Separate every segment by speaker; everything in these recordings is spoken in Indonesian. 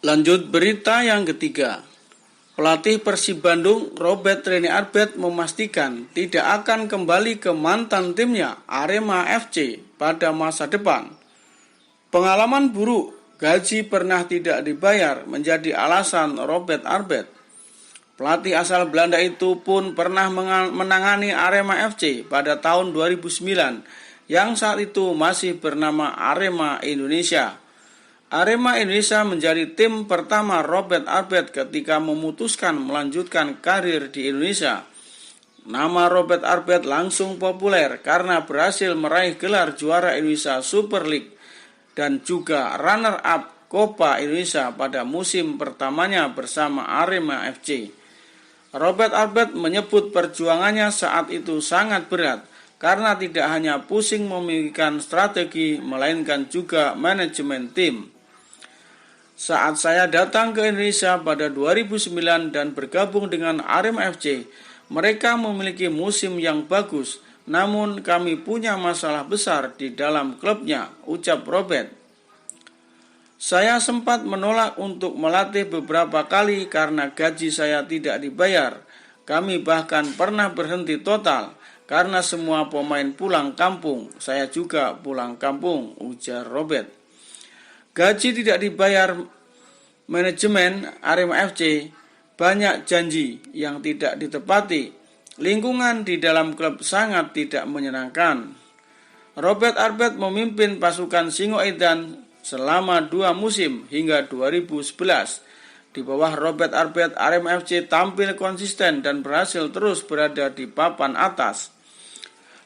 Speaker 1: Lanjut berita yang ketiga. Pelatih Persib Bandung, Robert Rene Arbet, memastikan tidak akan kembali ke mantan timnya, Arema FC, pada masa depan. Pengalaman buruk, gaji pernah tidak dibayar menjadi alasan Robert Arbet. Pelatih asal Belanda itu pun pernah menangani Arema FC pada tahun 2009 yang saat itu masih bernama Arema Indonesia. Arema Indonesia menjadi tim pertama Robert Arbet ketika memutuskan melanjutkan karir di Indonesia. Nama Robert Arbet langsung populer karena berhasil meraih gelar juara Indonesia Super League dan juga runner-up Copa Indonesia pada musim pertamanya bersama Arema FC. Robert Arbet menyebut perjuangannya saat itu sangat berat karena tidak hanya pusing memikirkan strategi melainkan juga manajemen tim. Saat saya datang ke Indonesia pada 2009 dan bergabung dengan Arema FC, mereka memiliki musim yang bagus, namun kami punya masalah besar di dalam klubnya, ucap Robert. Saya sempat menolak untuk melatih beberapa kali karena gaji saya tidak dibayar. Kami bahkan pernah berhenti total karena semua pemain pulang kampung. Saya juga pulang kampung, ujar Robert. Gaji tidak dibayar, manajemen Arema FC banyak janji yang tidak ditepati. Lingkungan di dalam klub sangat tidak menyenangkan. Robert Arbet memimpin pasukan Singoedan selama 2 musim hingga 2011. Di bawah Robert Arbet, Arema FC tampil konsisten dan berhasil terus berada di papan atas.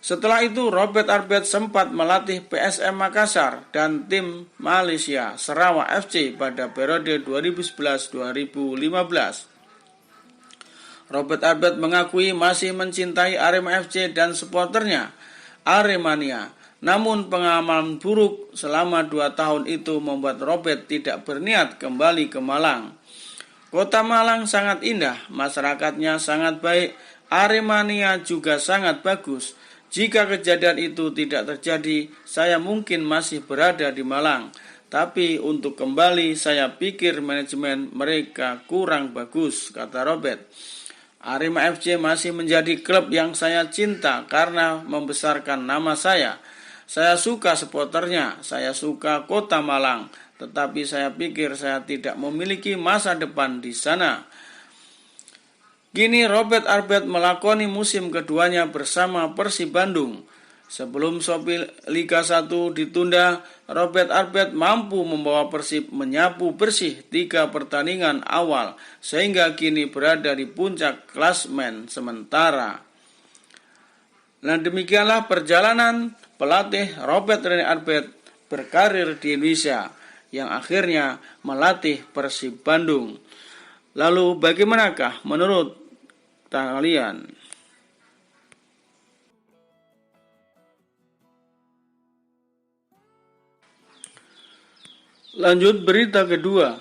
Speaker 1: Setelah itu, Robert Arbet sempat melatih PSM Makassar dan tim Malaysia Sarawak FC pada periode 2011-2015. Robert Arbet mengakui masih mencintai Arema FC dan supporternya, Aremania. Namun pengalaman buruk selama 2 tahun itu membuat Robert tidak berniat kembali ke Malang. Kota Malang sangat indah, masyarakatnya sangat baik, Aremania juga sangat bagus. Jika kejadian itu tidak terjadi, saya mungkin masih berada di Malang. Tapi untuk kembali, saya pikir manajemen mereka kurang bagus, kata Robert. Arema FC masih menjadi klub yang saya cinta karena membesarkan nama saya. Saya suka supporternya, saya suka kota Malang. Tetapi saya pikir saya tidak memiliki masa depan di sana. Kini Robert Arbet melakoni musim keduanya bersama Persib Bandung. Sebelum Sopi Liga 1 ditunda, Robert Arbet mampu membawa Persib menyapu bersih 3 pertandingan awal sehingga kini berada di puncak klasemen sementara. Dan demikianlah perjalanan pelatih Robert Rene Arbet berkarir di Indonesia yang akhirnya melatih Persib Bandung. Lalu bagaimanakah menurut kalian? Lanjut berita kedua.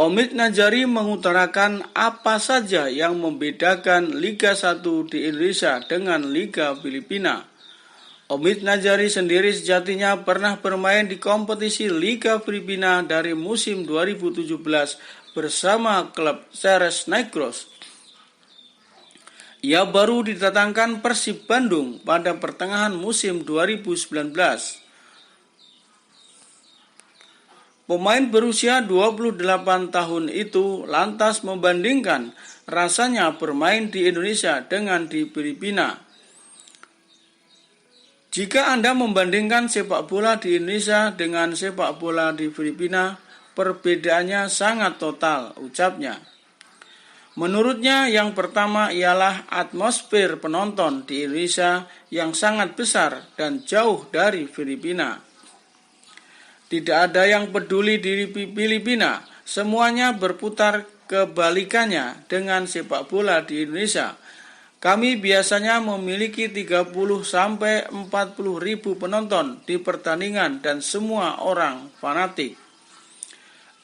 Speaker 1: Omid Najari mengutarakan apa saja yang membedakan Liga 1 di Indonesia dengan Liga Filipina. Omid Najari sendiri sejatinya pernah bermain di kompetisi Liga Filipina dari musim 2017 bersama klub Ceres Negros. Ia baru didatangkan Persib Bandung pada pertengahan musim 2019. Pemain berusia 28 tahun itu lantas membandingkan rasanya bermain di Indonesia dengan di Filipina. Jika Anda membandingkan sepak bola di Indonesia dengan sepak bola di Filipina, perbedaannya sangat total, ucapnya. Menurutnya yang pertama ialah atmosfer penonton di Indonesia yang sangat besar dan jauh dari Filipina. Tidak ada yang peduli di Filipina, semuanya berputar kebalikannya dengan sepak bola di Indonesia. Kami biasanya memiliki 30-40 ribu penonton di pertandingan dan semua orang fanatik.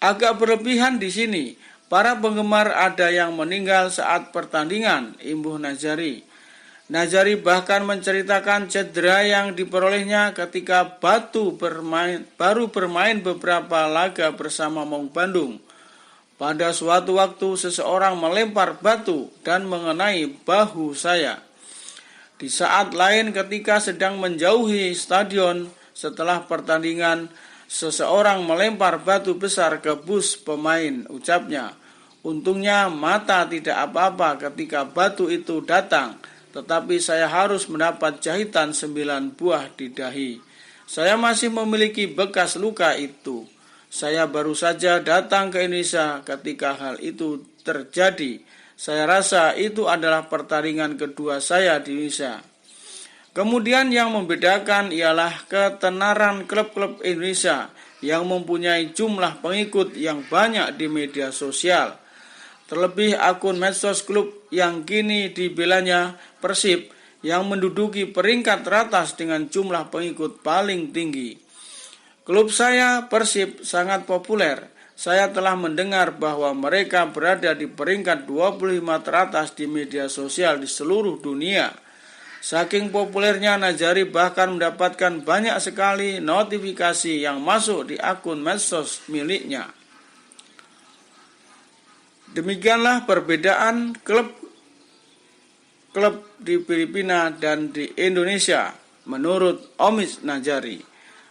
Speaker 1: Agak berlebihan di sini, para penggemar ada yang meninggal saat pertandingan, imbuh Najari. Najari bahkan menceritakan cedera yang diperolehnya ketika baru bermain beberapa laga bersama Maung Bandung. Pada suatu waktu seseorang melempar batu dan mengenai bahu saya. Di saat lain ketika sedang menjauhi stadion setelah pertandingan, seseorang melempar batu besar ke bus pemain, ucapnya. Untungnya mata tidak apa-apa ketika batu itu datang, tetapi saya harus mendapat jahitan 9 buah di dahi. Saya masih memiliki bekas luka itu. Saya baru saja datang ke Indonesia ketika hal itu terjadi. Saya rasa itu adalah pertandingan kedua saya di Indonesia. Kemudian yang membedakan ialah ketenaran klub-klub Indonesia yang mempunyai jumlah pengikut yang banyak di media sosial. Terlebih akun medsos klub yang kini dibelanya, Persib, yang menduduki peringkat teratas dengan jumlah pengikut paling tinggi. Klub saya, Persib, sangat populer. Saya telah mendengar bahwa mereka berada di peringkat 25 teratas di media sosial di seluruh dunia. Saking populernya, Najari bahkan mendapatkan banyak sekali notifikasi yang masuk di akun medsos miliknya. Demikianlah perbedaan klub di Filipina dan di Indonesia menurut Omis Najari.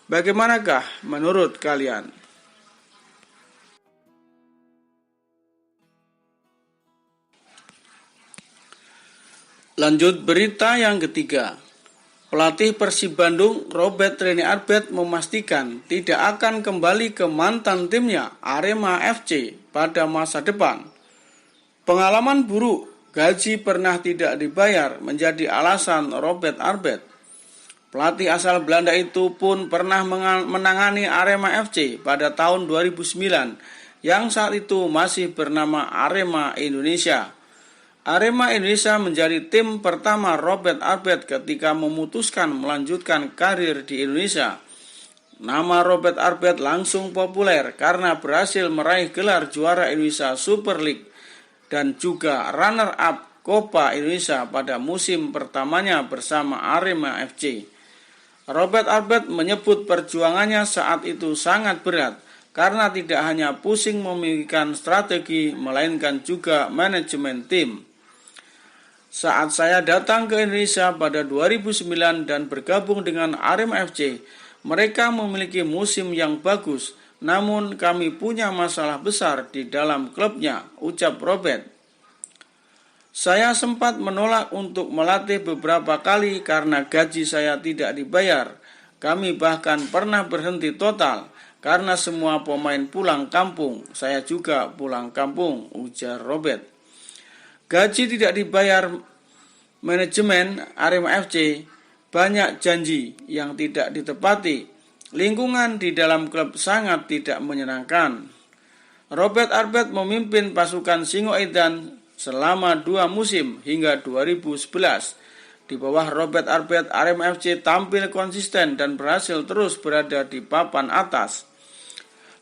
Speaker 1: Bagaimanakah menurut kalian? Lanjut berita yang ketiga. Pelatih Persib Bandung Robert Rene Arbet memastikan tidak akan kembali ke mantan timnya Arema FC pada masa depan. Pengalaman buruk, gaji pernah tidak dibayar menjadi alasan Robert Arbet. Pelatih asal Belanda itu pun pernah menangani Arema FC pada tahun 2009 yang saat itu masih bernama Arema Indonesia. Arema Indonesia menjadi tim pertama Robert Arbet ketika memutuskan melanjutkan karir di Indonesia. Nama Robert Arbet langsung populer karena berhasil meraih gelar juara Indonesia Super League dan juga runner-up Copa Indonesia pada musim pertamanya bersama Arema FC. Robert Arbet menyebut perjuangannya saat itu sangat berat karena tidak hanya pusing memikirkan strategi melainkan juga manajemen tim. Saat saya datang ke Indonesia pada 2009 dan bergabung dengan Arema FC, mereka memiliki musim yang bagus, namun kami punya masalah besar di dalam klubnya, ucap Robert. Saya sempat menolak untuk melatih beberapa kali karena gaji saya tidak dibayar. Kami bahkan pernah berhenti total karena semua pemain pulang kampung. Saya juga pulang kampung, ujar Robert. Gaji tidak dibayar, manajemen Arema FC banyak janji yang tidak ditepati. Lingkungan di dalam klub sangat tidak menyenangkan. Robert Arbet memimpin pasukan Singoedan selama 2 musim hingga 2011. Di bawah Robert Arbet, Arema FC tampil konsisten dan berhasil terus berada di papan atas.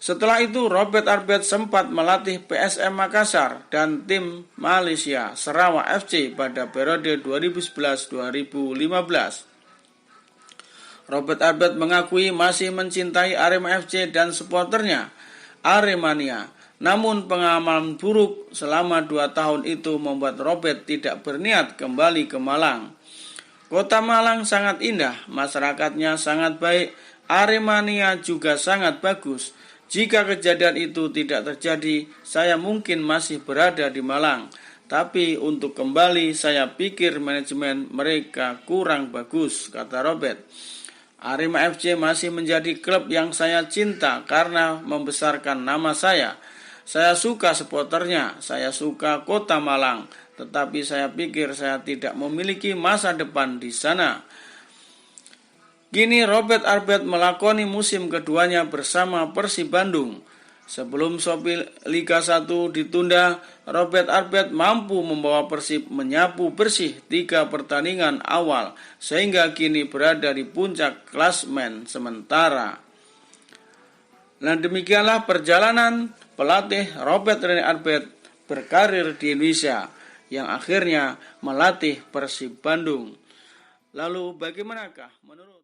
Speaker 1: Setelah itu Robert Arbet sempat melatih PSM Makassar dan tim Malaysia Sarawak FC pada periode 2011-2015. Robert Arbet mengakui masih mencintai Arema FC dan supporternya Aremania. Namun pengalaman buruk selama 2 tahun itu membuat Robert tidak berniat kembali ke Malang. Kota Malang sangat indah, masyarakatnya sangat baik, Aremania juga sangat bagus. Jika kejadian itu tidak terjadi, saya mungkin masih berada di Malang. Tapi untuk kembali, saya pikir manajemen mereka kurang bagus, kata Robert. Arema FC masih menjadi klub yang saya cinta karena membesarkan nama saya. Saya suka supporternya, saya suka kota Malang, tetapi saya pikir saya tidak memiliki masa depan di sana. Kini Robert Arbet melakoni musim keduanya bersama Persib Bandung. Sebelum Sopi Liga 1 ditunda, Robert Arbet mampu membawa Persib menyapu bersih 3 pertandingan awal, sehingga kini berada di puncak klasemen sementara. Nah, demikianlah perjalanan pelatih Robert Rene Arbet berkarir di Indonesia yang akhirnya melatih Persib Bandung. Lalu bagaimanakah menurut